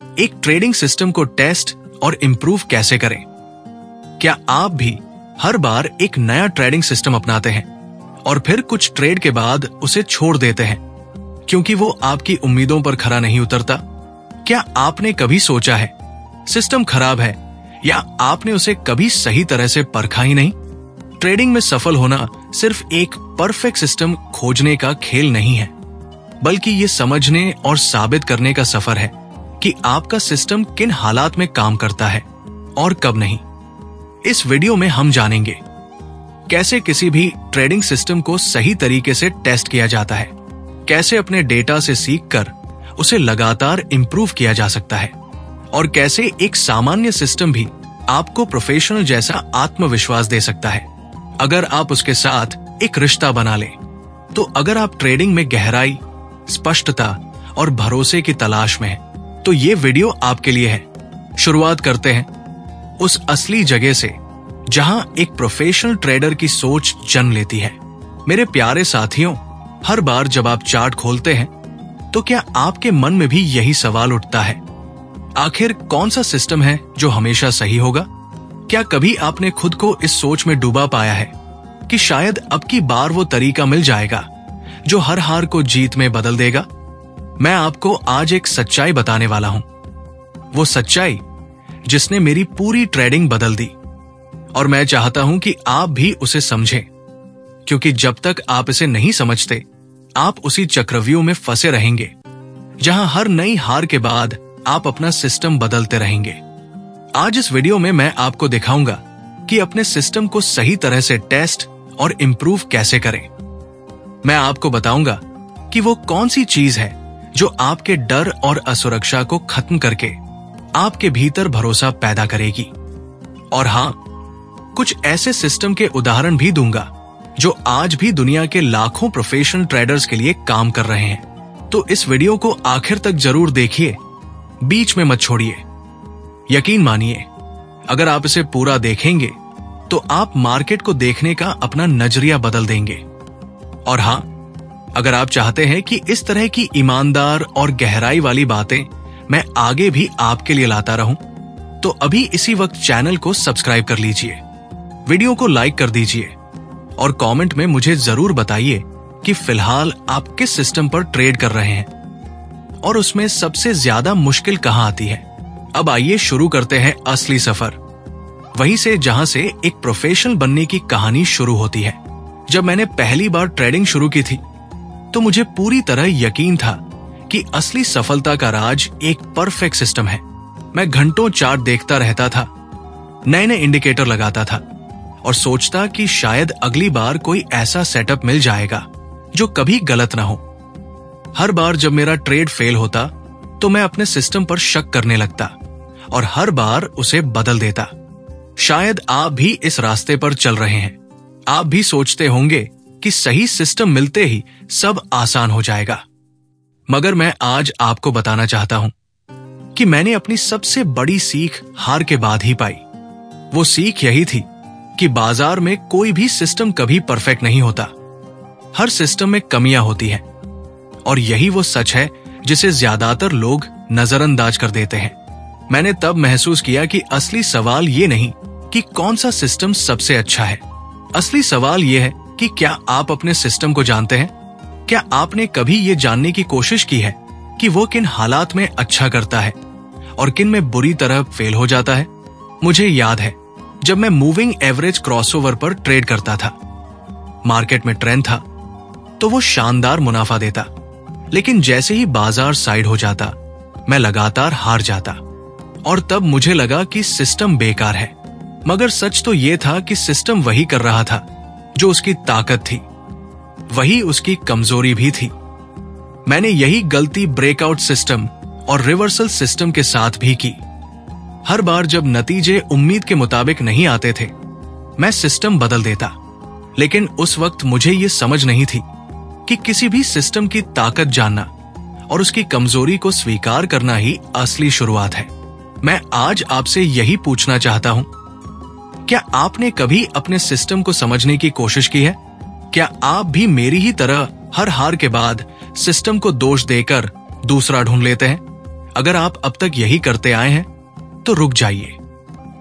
एक trading system को test और इंप्रूव कैसे करें। क्या आप भी हर बार एक नया ट्रेडिंग सिस्टम अपनाते हैं और फिर कुछ ट्रेड के बाद उसे छोड़ देते हैं क्योंकि वो आपकी उम्मीदों पर खरा नहीं उतरता? क्या आपने कभी सोचा है सिस्टम खराब है या आपने उसे कभी सही तरह से परखा ही नहीं? ट्रेडिंग में सफल होना सिर्फ एक परफेक्ट सिस्टम खोजने का खेल नहीं है, बल्कि ये समझने और साबित करने का सफर है कि आपका सिस्टम किन हालात में काम करता है और कब नहीं। इस वीडियो में हम जानेंगे कैसे किसी भी ट्रेडिंग सिस्टम को सही तरीके से टेस्ट किया जाता है, कैसे अपने डेटा से सीखकर उसे लगातार इंप्रूव किया जा सकता है और कैसे एक सामान्य सिस्टम भी आपको प्रोफेशनल जैसा आत्मविश्वास दे सकता है अगर आप उसके साथ एक रिश्ता बना लें। तो अगर आप ट्रेडिंग में गहराई, स्पष्टता और भरोसे की तलाश में हैं, तो ये वीडियो आपके लिए है। शुरुआत करते हैं उस असली जगह से जहां एक प्रोफेशनल ट्रेडर की सोच जन्म लेती है। मेरे प्यारे साथियों, हर बार जब आप चार्ट खोलते हैं तो क्या आपके मन में भी यही सवाल उठता है, आखिर कौन सा सिस्टम है जो हमेशा सही होगा? क्या कभी आपने खुद को इस सोच में डूबा पाया है कि शायद अब की बार वो तरीका मिल जाएगा जो हर हार को जीत में बदल देगा? मैं आपको आज एक सच्चाई बताने वाला हूं, वो सच्चाई जिसने मेरी पूरी ट्रेडिंग बदल दी, और मैं चाहता हूं कि आप भी उसे समझें, क्योंकि जब तक आप इसे नहीं समझते आप उसी चक्रव्यूह में फंसे रहेंगे जहां हर नई हार के बाद आप अपना सिस्टम बदलते रहेंगे। आज इस वीडियो में मैं आपको दिखाऊंगा कि अपने सिस्टम को सही तरह से टेस्ट और इंप्रूव कैसे करें। मैं आपको बताऊंगा कि वो कौन सी चीज है जो आपके डर और असुरक्षा को खत्म करके आपके भीतर भरोसा पैदा करेगी। और हां, कुछ ऐसे सिस्टम के उदाहरण भी दूंगा जो आज भी दुनिया के लाखों प्रोफेशनल ट्रेडर्स के लिए काम कर रहे हैं। तो इस वीडियो को आखिर तक जरूर देखिए, बीच में मत छोड़िए। यकीन मानिए, अगर आप इसे पूरा देखेंगे तो आप मार्केट को देखने का अपना नजरिया बदल देंगे। और हां, अगर आप चाहते हैं कि इस तरह की ईमानदार और गहराई वाली बातें मैं आगे भी आपके लिए लाता रहूं, तो अभी इसी वक्त चैनल को सब्सक्राइब कर लीजिए, वीडियो को लाइक कर दीजिए और कमेंट में मुझे जरूर बताइए कि फिलहाल आप किस सिस्टम पर ट्रेड कर रहे हैं और उसमें सबसे ज्यादा मुश्किल कहां आती है। अब आइए शुरू करते हैं असली सफर, वहीं से जहां से एक प्रोफेशनल बनने की कहानी शुरू होती है। जब मैंने पहली बार ट्रेडिंग शुरू की थी तो मुझे पूरी तरह यकीन था कि असली सफलता का राज एक परफेक्ट सिस्टम है। मैं घंटों चार्ट देखता रहता था, नए नए इंडिकेटर लगाता था और सोचता कि शायद अगली बार कोई ऐसा सेटअप मिल जाएगा जो कभी गलत ना हो। हर बार जब मेरा ट्रेड फेल होता तो मैं अपने सिस्टम पर शक करने लगता और हर बार उसे बदल देता। शायद आप भी इस रास्ते पर चल रहे हैं। आप भी सोचते होंगे कि सही सिस्टम मिलते ही सब आसान हो जाएगा, मगर मैं आज आपको बताना चाहता हूं कि मैंने अपनी सबसे बड़ी सीख हार के बाद ही पाई। वो सीख यही थी कि बाजार में कोई भी सिस्टम कभी परफेक्ट नहीं होता। हर सिस्टम में कमियां होती हैं और यही वो सच है जिसे ज्यादातर लोग नजरअंदाज कर देते हैं। मैंने तब महसूस किया कि असली सवाल ये नहीं कि कौन सा सिस्टम सबसे अच्छा है। असली सवाल ये है कि क्या आप अपने सिस्टम को जानते हैं? क्या आपने कभी ये जानने की कोशिश की है कि वो किन हालात में अच्छा करता है और किन में बुरी तरह फेल हो जाता है? मुझे याद है जब मैं मूविंग एवरेज क्रॉसओवर पर ट्रेड करता था, मार्केट में ट्रेंड था तो वो शानदार मुनाफा देता, लेकिन जैसे ही बाजार साइड हो जाता मैं लगातार हार जाता और तब मुझे लगा कि सिस्टम बेकार है। मगर सच तो यह था कि सिस्टम वही कर रहा था जो उसकी ताकत थी, वही उसकी कमजोरी भी थी। मैंने यही गलती ब्रेकआउट सिस्टम और रिवर्सल सिस्टम के साथ भी की। हर बार जब नतीजे उम्मीद के मुताबिक नहीं आते थे मैं सिस्टम बदल देता, लेकिन उस वक्त मुझे यह समझ नहीं थी कि किसी भी सिस्टम की ताकत जानना और उसकी कमजोरी को स्वीकार करना ही असली शुरुआत है। मैं आज आपसे यही पूछना चाहता हूं, क्या आपने कभी अपने सिस्टम को समझने की कोशिश की है? क्या आप भी मेरी ही तरह हर हार के बाद सिस्टम को दोष देकर दूसरा ढूंढ लेते हैं? अगर आप अब तक यही करते आए हैं तो रुक जाइए,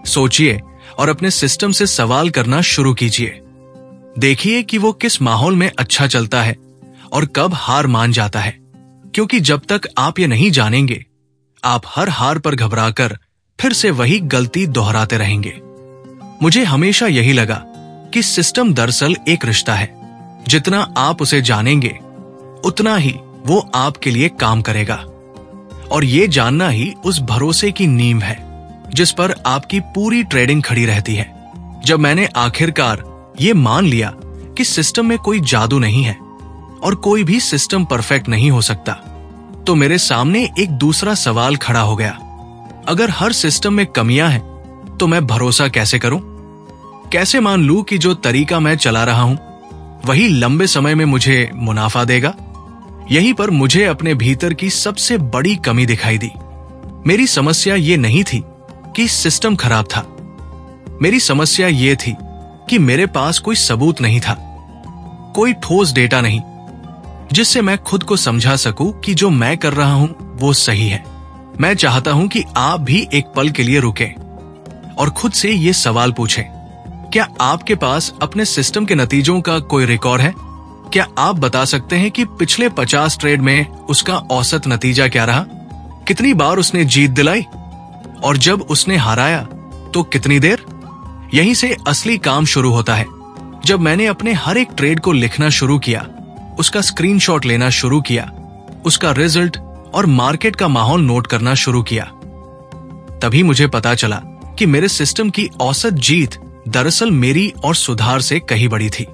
सोचिए और अपने सिस्टम से सवाल करना शुरू कीजिए। देखिए कि वो किस माहौल में अच्छा चलता है और कब हार मान जाता है, क्योंकि जब तक आप ये नहीं जानेंगे, आप हर हार पर घबराकर फिर से वही गलती दोहराते रहेंगे। मुझे हमेशा यही लगा कि सिस्टम दरअसल एक रिश्ता है। जितना आप उसे जानेंगे उतना ही वो आपके लिए काम करेगा, और ये जानना ही उस भरोसे की नींव है जिस पर आपकी पूरी ट्रेडिंग खड़ी रहती है। जब मैंने आखिरकार ये मान लिया कि सिस्टम में कोई जादू नहीं है और कोई भी सिस्टम परफेक्ट नहीं हो सकता, तो मेरे सामने एक दूसरा सवाल खड़ा हो गया। अगर हर सिस्टम में कमियां हैं, तो मैं भरोसा कैसे करूं? कैसे मान लूं कि जो तरीका मैं चला रहा हूं वही लंबे समय में मुझे मुनाफा देगा? यहीं पर मुझे अपने भीतर की सबसे बड़ी कमी दिखाई दी। मेरी समस्या ये नहीं थी कि सिस्टम खराब था, मेरी समस्या ये थी कि मेरे पास कोई सबूत नहीं था, कोई ठोस डेटा नहीं जिससे मैं खुद को समझा सकूं कि जो मैं कर रहा हूं वो सही है। मैं चाहता हूं कि आप भी एक पल के लिए रुकें और खुद से ये सवाल पूछें, क्या आपके पास अपने सिस्टम के नतीजों का कोई रिकॉर्ड है? क्या आप बता सकते हैं कि पिछले 50 ट्रेड में उसका औसत नतीजा क्या रहा? कितनी बार उसने जीत दिलाई? और जब उसने हराया तो कितनी देर? यहीं से असली काम शुरू होता है। जब मैंने अपने हर एक ट्रेड को लिखना शुरू किया, उसका स्क्रीनशॉट लेना शुरू किया, उसका रिजल्ट और मार्केट का माहौल नोट करना शुरू किया, तभी मुझे पता चला कि मेरे सिस्टम की औसत जीत दरअसल मेरी और सुधार से कहीं बड़ी थी।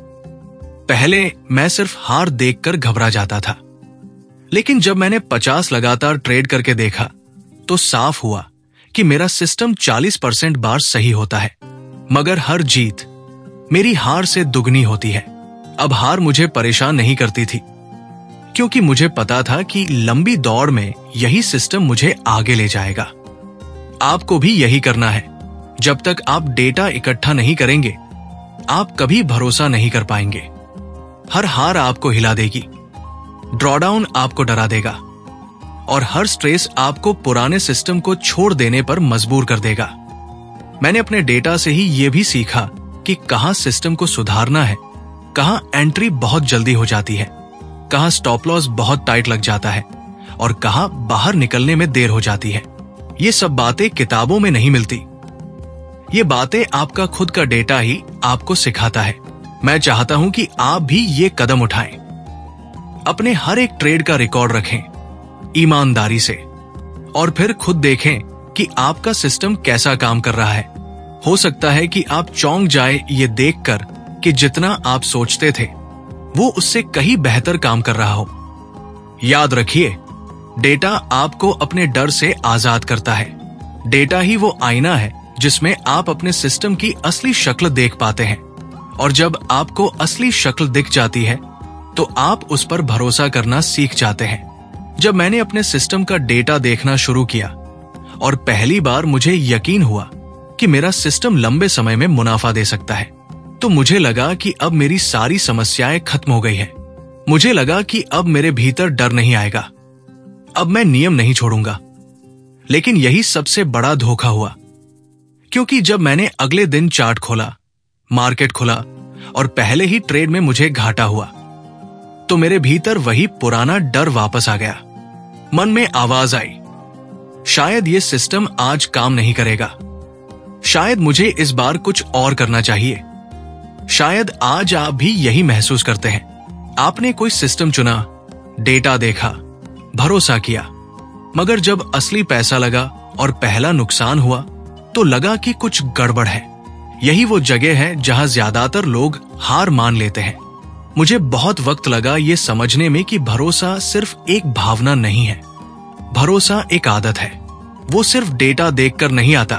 पहले मैं सिर्फ हार देखकर घबरा जाता था, लेकिन जब मैंने 50 लगातार ट्रेड करके देखा तो साफ हुआ कि मेरा सिस्टम 40% बार सही होता है, मगर हर जीत मेरी हार से दुगनी होती है। अब हार मुझे परेशान नहीं करती थी, क्योंकि मुझे पता था कि लंबी दौड़ में यही सिस्टम मुझे आगे ले जाएगा। आपको भी यही करना है। जब तक आप डेटा इकट्ठा नहीं करेंगे, आप कभी भरोसा नहीं कर पाएंगे। हर हार आपको हिला देगी, ड्रॉडाउन आपको डरा देगा, और हर स्ट्रेस आपको पुराने सिस्टम को छोड़ देने पर मजबूर कर देगा। मैंने अपने डेटा से ही यह भी सीखा कि कहां सिस्टम को सुधारना है, कहां एंट्री बहुत जल्दी हो जाती है, कहां स्टॉप लॉस बहुत टाइट लग जाता है और कहां बाहर निकलने में देर हो जाती है। ये सब बातें किताबों में नहीं मिलती। ये बातें आपका खुद का डेटा ही आपको सिखाता है। मैं चाहता हूं कि आप भी ये कदम उठाएं। अपने हर एक ट्रेड का रिकॉर्ड रखें ईमानदारी से, और फिर खुद देखें कि आपका सिस्टम कैसा काम कर रहा है। हो सकता है कि आप चौंक जाए ये देखकर कि जितना आप सोचते थे वो उससे कहीं बेहतर काम कर रहा हो। याद रखिए, डेटा आपको अपने डर से आजाद करता है। डेटा ही वो आईना है जिसमें आप अपने सिस्टम की असली शक्ल देख पाते हैं, और जब आपको असली शक्ल दिख जाती है तो आप उस पर भरोसा करना सीख जाते हैं। जब मैंने अपने सिस्टम का डेटा देखना शुरू किया और पहली बार मुझे यकीन हुआ कि मेरा सिस्टम लंबे समय में मुनाफा दे सकता है, तो मुझे लगा कि अब मेरी सारी समस्याएं खत्म हो गई हैं। मुझे लगा कि अब मेरे भीतर डर नहीं आएगा, अब मैं नियम नहीं छोड़ूंगा। लेकिन यही सबसे बड़ा धोखा हुआ, क्योंकि जब मैंने अगले दिन चार्ट खोला, मार्केट खुला और पहले ही ट्रेड में मुझे घाटा हुआ, तो मेरे भीतर वही पुराना डर वापस आ गया। मन में आवाज आई, शायद ये सिस्टम आज काम नहीं करेगा, शायद मुझे इस बार कुछ और करना चाहिए। शायद आज आप भी यही महसूस करते हैं। आपने कोई सिस्टम चुना, डेटा देखा, भरोसा किया, मगर जब असली पैसा लगा और पहला नुकसान हुआ तो लगा कि कुछ गड़बड़ है। यही वो जगह है जहां ज्यादातर लोग हार मान लेते हैं। मुझे बहुत वक्त लगा ये समझने में कि भरोसा सिर्फ एक भावना नहीं है, भरोसा एक आदत है। वो सिर्फ डेटा देखकर नहीं आता,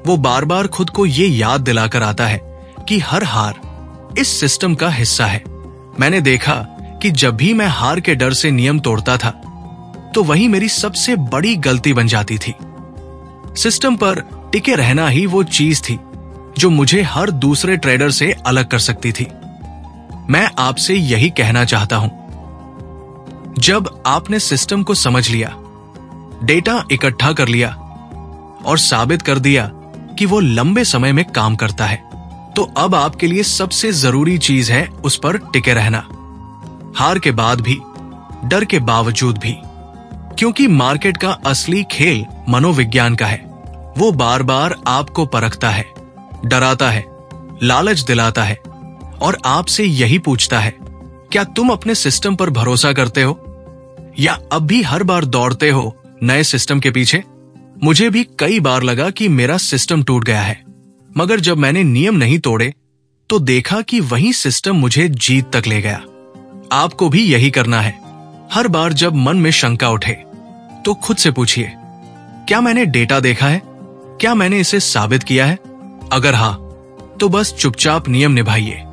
वो बार बार खुद को ये याद दिलाकर आता है कि हर हार इस सिस्टम का हिस्सा है। मैंने देखा कि जब भी मैं हार के डर से नियम तोड़ता था तो वही मेरी सबसे बड़ी गलती बन जाती थी। सिस्टम पर टिके रहना ही वो चीज थी जो मुझे हर दूसरे ट्रेडर से अलग कर सकती थी। मैं आपसे यही कहना चाहता हूं, जब आपने सिस्टम को समझ लिया डेटा इकट्ठा कर लिया और साबित कर दिया कि वो लंबे समय में काम करता है, तो अब आपके लिए सबसे जरूरी चीज है उस पर टिके रहना, हार के बाद भी, डर के बावजूद भी। क्योंकि मार्केट का असली खेल मनोविज्ञान का है। वो बार बार आपको परखता है, डराता है, लालच दिलाता है और आपसे यही पूछता है, क्या तुम अपने सिस्टम पर भरोसा करते हो या अब भी हर बार दौड़ते हो नए सिस्टम के पीछे? मुझे भी कई बार लगा कि मेरा सिस्टम टूट गया है, मगर जब मैंने नियम नहीं तोड़े तो देखा कि वही सिस्टम मुझे जीत तक ले गया। आपको भी यही करना है। हर बार जब मन में शंका उठे तो खुद से पूछिए, क्या मैंने डेटा देखा है? क्या मैंने इसे साबित किया है? अगर हां, तो बस चुपचाप नियम निभाइए।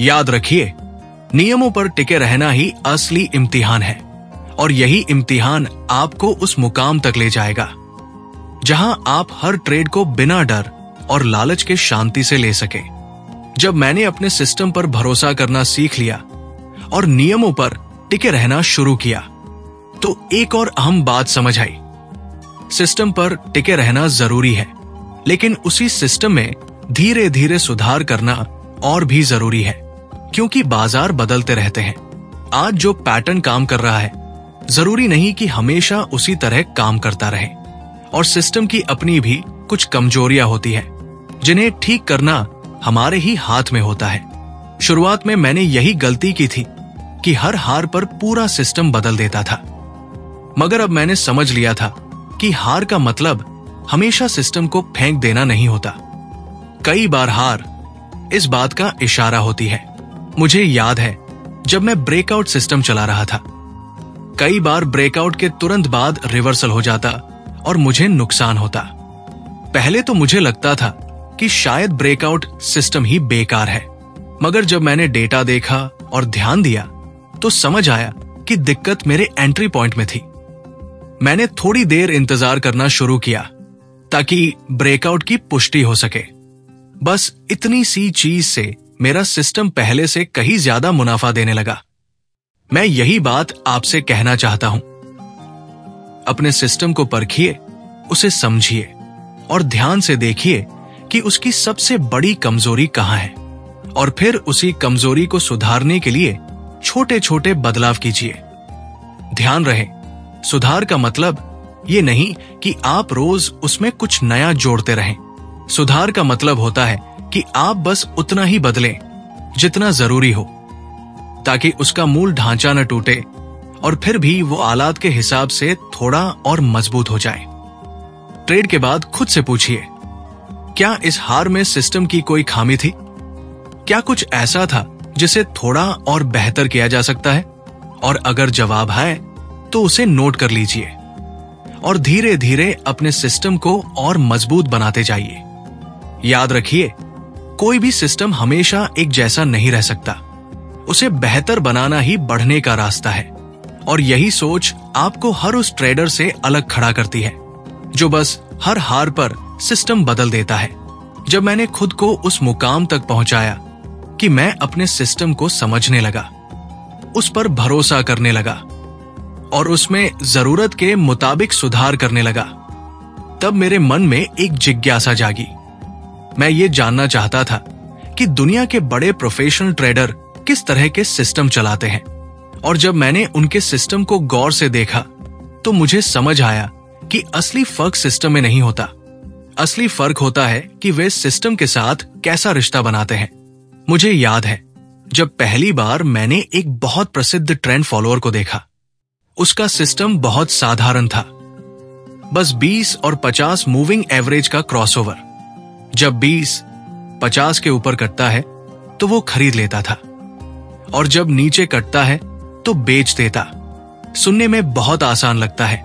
याद रखिए, नियमों पर टिके रहना ही असली इम्तिहान है और यही इम्तिहान आपको उस मुकाम तक ले जाएगा जहां आप हर ट्रेड को बिना डर और लालच के शांति से ले सके। जब मैंने अपने सिस्टम पर भरोसा करना सीख लिया और नियमों पर टिके रहना शुरू किया, तो एक और अहम बात समझ आई। सिस्टम पर टिके रहना जरूरी है, लेकिन उसी सिस्टम में धीरे धीरे सुधार करना और भी जरूरी है, क्योंकि बाजार बदलते रहते हैं। आज जो पैटर्न काम कर रहा है, जरूरी नहीं कि हमेशा उसी तरह काम करता रहे, और सिस्टम की अपनी भी कुछ कमजोरियां होती है जिन्हें ठीक करना हमारे ही हाथ में होता है। शुरुआत में मैंने यही गलती की थी कि हर हार पर पूरा सिस्टम बदल देता था, मगर अब मैंने समझ लिया था कि हार का मतलब हमेशा सिस्टम को फेंक देना नहीं होता। कई बार हार इस बात का इशारा होती है। मुझे याद है जब मैं ब्रेकआउट सिस्टम चला रहा था, कई बार ब्रेकआउट के तुरंत बाद रिवर्सल हो जाता और मुझे नुकसान होता। पहले तो मुझे लगता था कि शायद ब्रेकआउट सिस्टम ही बेकार है, मगर जब मैंने डेटा देखा और ध्यान दिया तो समझ आया कि दिक्कत मेरे एंट्री पॉइंट में थी। मैंने थोड़ी देर इंतजार करना शुरू किया ताकि ब्रेकआउट की पुष्टि हो सके। बस इतनी सी चीज से मेरा सिस्टम पहले से कहीं ज्यादा मुनाफा देने लगा। मैं यही बात आपसे कहना चाहता हूं। अपने सिस्टम को परखिए, उसे समझिए और ध्यान से देखिए कि उसकी सबसे बड़ी कमजोरी कहां है, और फिर उसी कमजोरी को सुधारने के लिए छोटे छोटे बदलाव कीजिए। ध्यान रहे, सुधार का मतलब ये नहीं कि आप रोज उसमें कुछ नया जोड़ते रहें। सुधार का मतलब होता है कि आप बस उतना ही बदलें जितना जरूरी हो, ताकि उसका मूल ढांचा न टूटे और फिर भी वो हालात के हिसाब से थोड़ा और मजबूत हो जाए। ट्रेड के बाद खुद से पूछिए, क्या इस हार में सिस्टम की कोई खामी थी? क्या कुछ ऐसा था जिसे थोड़ा और बेहतर किया जा सकता है? और अगर जवाब है तो उसे नोट कर लीजिए और धीरे धीरे अपने सिस्टम को और मजबूत बनाते जाइए। याद रखिए, कोई भी सिस्टम हमेशा एक जैसा नहीं रह सकता। उसे बेहतर बनाना ही बढ़ने का रास्ता है, और यही सोच आपको हर उस ट्रेडर से अलग खड़ा करती है जो बस हर हार पर सिस्टम बदल देता है। जब मैंने खुद को उस मुकाम तक पहुंचाया कि मैं अपने सिस्टम को समझने लगा, उस पर भरोसा करने लगा और उसमें जरूरत के मुताबिक सुधार करने लगा, तब मेरे मन में एक जिज्ञासा जागी। मैं ये जानना चाहता था कि दुनिया के बड़े प्रोफेशनल ट्रेडर किस तरह के सिस्टम चलाते हैं, और जब मैंने उनके सिस्टम को गौर से देखा तो मुझे समझ आया कि असली फर्क सिस्टम में नहीं होता। असली फर्क होता है कि वे सिस्टम के साथ कैसा रिश्ता बनाते हैं। मुझे याद है जब पहली बार मैंने एक बहुत प्रसिद्ध ट्रेंड फॉलोअर को देखा। उसका सिस्टम बहुत साधारण था, बस 20 और 50 मूविंग एवरेज का क्रॉसओवर। जब 20 50 के ऊपर कटता है तो वो खरीद लेता था, और जब नीचे कटता है तो बेच देता। सुनने में बहुत आसान लगता है,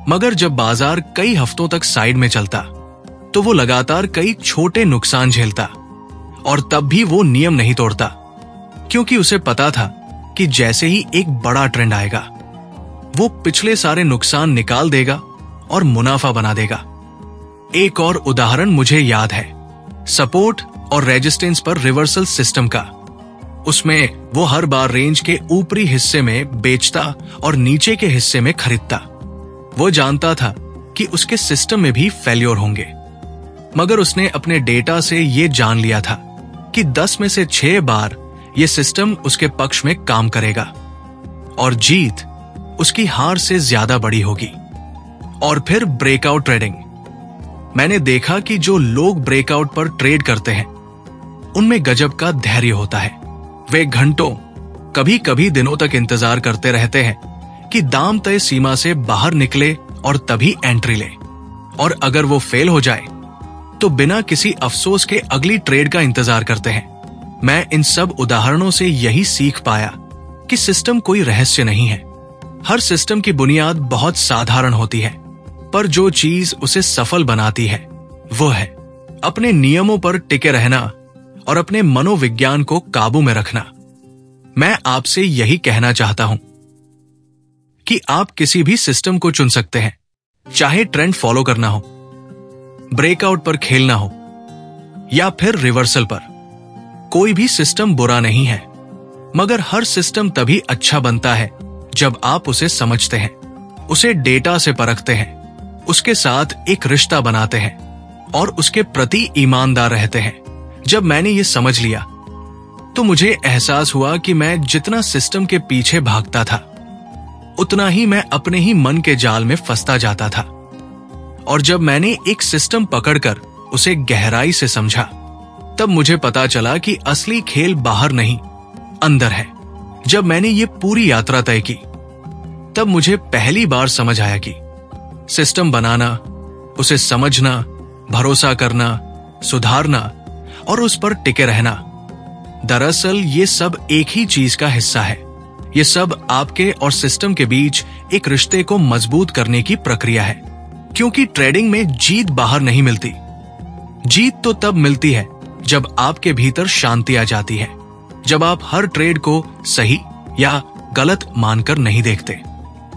मगर जब बाजार कई हफ्तों तक साइड में चलता तो वो लगातार कई छोटे नुकसान झेलता, और तब भी वो नियम नहीं तोड़ता, क्योंकि उसे पता था कि जैसे ही एक बड़ा ट्रेंड आएगा वो पिछले सारे नुकसान निकाल देगा और मुनाफा बना देगा। एक और उदाहरण मुझे याद है, सपोर्ट और रेजिस्टेंस पर रिवर्सल सिस्टम का। उसमें वो हर बार रेंज के ऊपरी हिस्से में बेचता और नीचे के हिस्से में खरीदता। वो जानता था कि उसके सिस्टम में भी फेल्योर होंगे, मगर उसने अपने डेटा से ये जान लिया था कि 10 में से 6 बार ये सिस्टम उसके पक्ष में काम करेगा और जीत उसकी हार से ज्यादा बड़ी होगी। और फिर ब्रेकआउट ट्रेडिंग। मैंने देखा कि जो लोग ब्रेकआउट पर ट्रेड करते हैं उनमें गजब का धैर्य होता है। वे घंटों, कभी कभी दिनों तक इंतजार करते रहते हैं कि दाम तय सीमा से बाहर निकले और तभी एंट्री ले। और अगर वो फेल हो जाए तो बिना किसी अफसोस के अगली ट्रेड का इंतजार करते हैं। मैं इन सब उदाहरणों से यही सीख पाया कि सिस्टम कोई रहस्य नहीं है। हर सिस्टम की बुनियाद बहुत साधारण होती है, पर जो चीज उसे सफल बनाती है वो है अपने नियमों पर टिके रहना और अपने मनोविज्ञान को काबू में रखना। मैं आपसे यही कहना चाहता हूं कि आप किसी भी सिस्टम को चुन सकते हैं, चाहे ट्रेंड फॉलो करना हो, ब्रेकआउट पर खेलना हो या फिर रिवर्सल पर। कोई भी सिस्टम बुरा नहीं है, मगर हर सिस्टम तभी अच्छा बनता है जब आप उसे समझते हैं, उसे डेटा से परखते हैं, उसके साथ एक रिश्ता बनाते हैं और उसके प्रति ईमानदार रहते हैं। जब मैंने ये समझ लिया तो मुझे एहसास हुआ कि मैं जितना सिस्टम के पीछे भागता था उतना ही मैं अपने ही मन के जाल में फंसता जाता था। और जब मैंने एक सिस्टम पकड़कर उसे गहराई से समझा तब मुझे पता चला कि असली खेल बाहर नहीं, अंदर है। जब मैंने ये पूरी यात्रा तय की तब मुझे पहली बार समझ आया कि सिस्टम बनाना, उसे समझना, भरोसा करना, सुधारना और उस पर टिके रहना, दरअसल ये सब एक ही चीज का हिस्सा है। ये सब आपके और सिस्टम के बीच एक रिश्ते को मजबूत करने की प्रक्रिया है। क्योंकि ट्रेडिंग में जीत बाहर नहीं मिलती। जीत तो तब मिलती है जब आपके भीतर शांति आ जाती है, जब आप हर ट्रेड को सही या गलत मानकर नहीं देखते,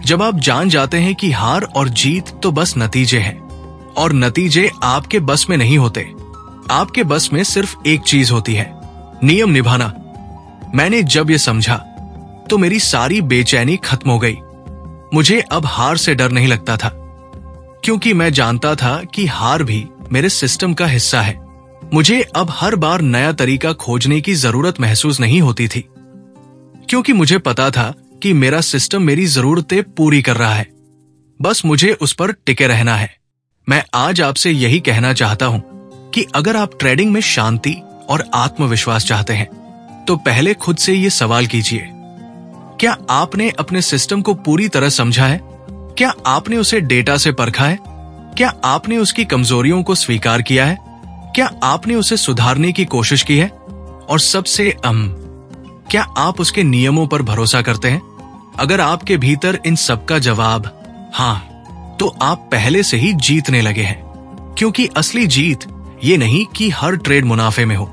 जब आप जान जाते हैं कि हार और जीत तो बस नतीजे हैं और नतीजे आपके बस में नहीं होते। आपके बस में सिर्फ एक चीज होती है, नियम निभाना। मैंने जब ये समझा तो मेरी सारी बेचैनी खत्म हो गई। मुझे अब हार से डर नहीं लगता था, क्योंकि मैं जानता था कि हार भी मेरे सिस्टम का हिस्सा है। मुझे अब हर बार नया तरीका खोजने की जरूरत महसूस नहीं होती थी, क्योंकि मुझे पता था कि मेरा सिस्टम मेरी जरूरतें पूरी कर रहा है, बस मुझे उस पर टिके रहना है। मैं आज आपसे यही कहना चाहता हूं कि अगर आप ट्रेडिंग में शांति और आत्मविश्वास चाहते हैं तो पहले खुद से ये सवाल कीजिए, क्या आपने अपने सिस्टम को पूरी तरह समझा है? क्या आपने उसे डेटा से परखा है? क्या आपने उसकी कमजोरियों को स्वीकार किया है? क्या आपने उसे सुधारने की कोशिश की है? और सबसे क्या आप उसके नियमों पर भरोसा करते हैं? अगर आपके भीतर इन सब का जवाब हाँ, तो आप पहले से ही जीतने लगे हैं। क्योंकि असली जीत ये नहीं कि हर ट्रेड मुनाफे में हो।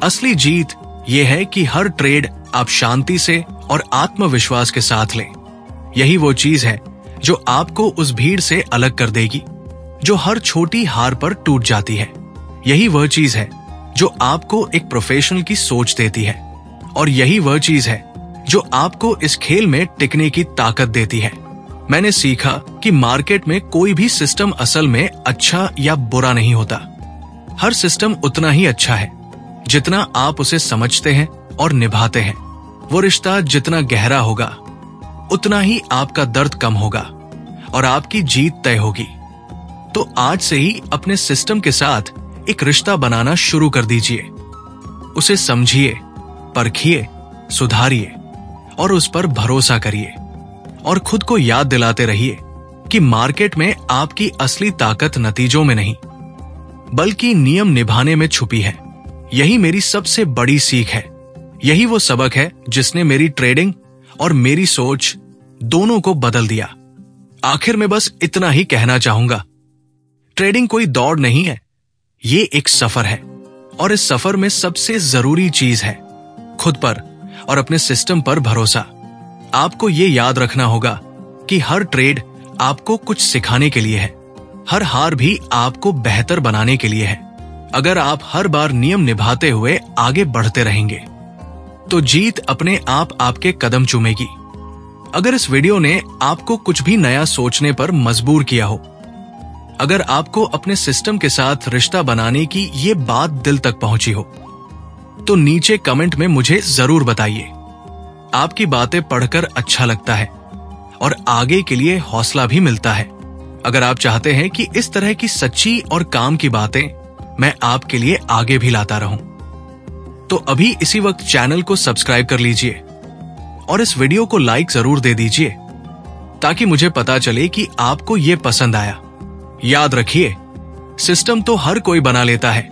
असली जीत ये है कि हर ट्रेड आप शांति से और आत्मविश्वास के साथ लें। यही वो चीज है जो आपको उस भीड़ से अलग कर देगी जो हर छोटी हार पर टूट जाती है। यही वह चीज है जो आपको एक प्रोफेशनल की सोच देती है, और यही वह चीज है जो आपको इस खेल में टिकने की ताकत देती है। मैंने सीखा कि मार्केट में कोई भी सिस्टम असल में अच्छा या बुरा नहीं होता। हर सिस्टम उतना ही अच्छा है जितना आप उसे समझते हैं और निभाते हैं। वो रिश्ता जितना गहरा होगा उतना ही आपका दर्द कम होगा और आपकी जीत तय होगी। तो आज से ही अपने सिस्टम के साथ एक रिश्ता बनाना शुरू कर दीजिए। उसे समझिए, परखिए, सुधारिए और उस पर भरोसा करिए। और खुद को याद दिलाते रहिए कि मार्केट में आपकी असली ताकत नतीजों में नहीं बल्कि नियम निभाने में छुपी है। यही मेरी सबसे बड़ी सीख है। यही वो सबक है जिसने मेरी ट्रेडिंग और मेरी सोच दोनों को बदल दिया। आखिर में बस इतना ही कहना चाहूंगा, ट्रेडिंग कोई दौड़ नहीं है, ये एक सफर है। और इस सफर में सबसे जरूरी चीज है खुद पर और अपने सिस्टम पर भरोसा। आपको ये याद रखना होगा कि हर ट्रेड आपको कुछ सिखाने के लिए है, हर हार भी आपको बेहतर बनाने के लिए है। अगर आप हर बार नियम निभाते हुए आगे बढ़ते रहेंगे तो जीत अपने आप आपके कदम चूमेगी अगर इस वीडियो ने आपको कुछ भी नया सोचने पर मजबूर किया हो, अगर आपको अपने सिस्टम के साथ रिश्ता बनाने की ये बात दिल तक पहुंची हो, तो नीचे कमेंट में मुझे जरूर बताइए। आपकी बातें पढ़कर अच्छा लगता है और आगे के लिए हौसला भी मिलता है। अगर आप चाहते हैं कि इस तरह की सच्ची और काम की बातें मैं आपके लिए आगे भी लाता रहूं, तो अभी इसी वक्त चैनल को सब्सक्राइब कर लीजिए और इस वीडियो को लाइक जरूर दे दीजिए, ताकि मुझे पता चले कि आपको ये पसंद आया। याद रखिए, सिस्टम तो हर कोई बना लेता है,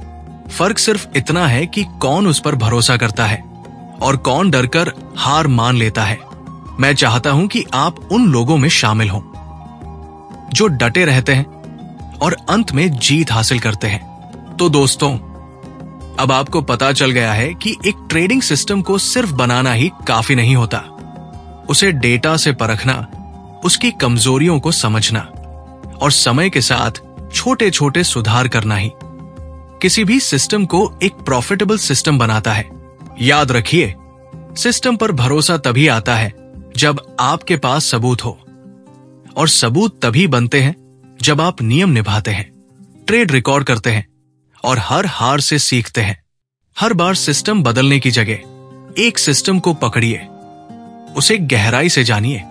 फर्क सिर्फ इतना है कि कौन उस पर भरोसा करता है और कौन डरकर हार मान लेता है। मैं चाहता हूं कि आप उन लोगों में शामिल हों जो डटे रहते हैं और अंत में जीत हासिल करते हैं। तो दोस्तों, अब आपको पता चल गया है कि एक ट्रेडिंग सिस्टम को सिर्फ बनाना ही काफी नहीं होता। उसे डेटा से परखना, उसकी कमजोरियों को समझना और समय के साथ छोटे छोटे सुधार करना ही किसी भी सिस्टम को एक प्रॉफिटेबल सिस्टम बनाता है। याद रखिए, सिस्टम पर भरोसा तभी आता है जब आपके पास सबूत हो, और सबूत तभी बनते हैं जब आप नियम निभाते हैं, ट्रेड रिकॉर्ड करते हैं और हर हार से सीखते हैं। हर बार सिस्टम बदलने की जगह एक सिस्टम को पकड़िए, उसे गहराई से जानिए,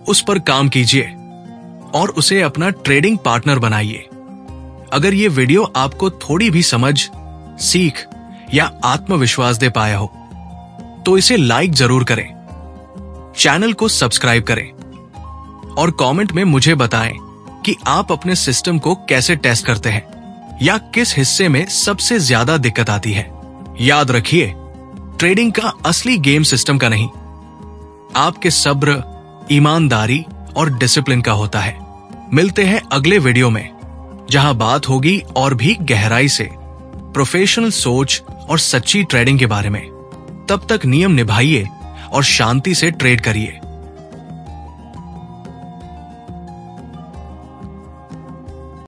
उस पर काम कीजिए और उसे अपना ट्रेडिंग पार्टनर बनाइए। अगर ये वीडियो आपको थोड़ी भी समझ, सीख या आत्मविश्वास दे पाया हो, तो इसे लाइक जरूर करें, चैनल को सब्सक्राइब करें और कमेंट में मुझे बताएं कि आप अपने सिस्टम को कैसे टेस्ट करते हैं या किस हिस्से में सबसे ज्यादा दिक्कत आती है। याद रखिए, ट्रेडिंग का असली गेम सिस्टम का नहीं, आपके सब्र, ईमानदारी और डिसिप्लिन का होता है। मिलते हैं अगले वीडियो में, जहां बात होगी और भी गहराई से प्रोफेशनल सोच और सच्ची ट्रेडिंग के बारे में। तब तक नियम निभाइए और शांति से ट्रेड करिए।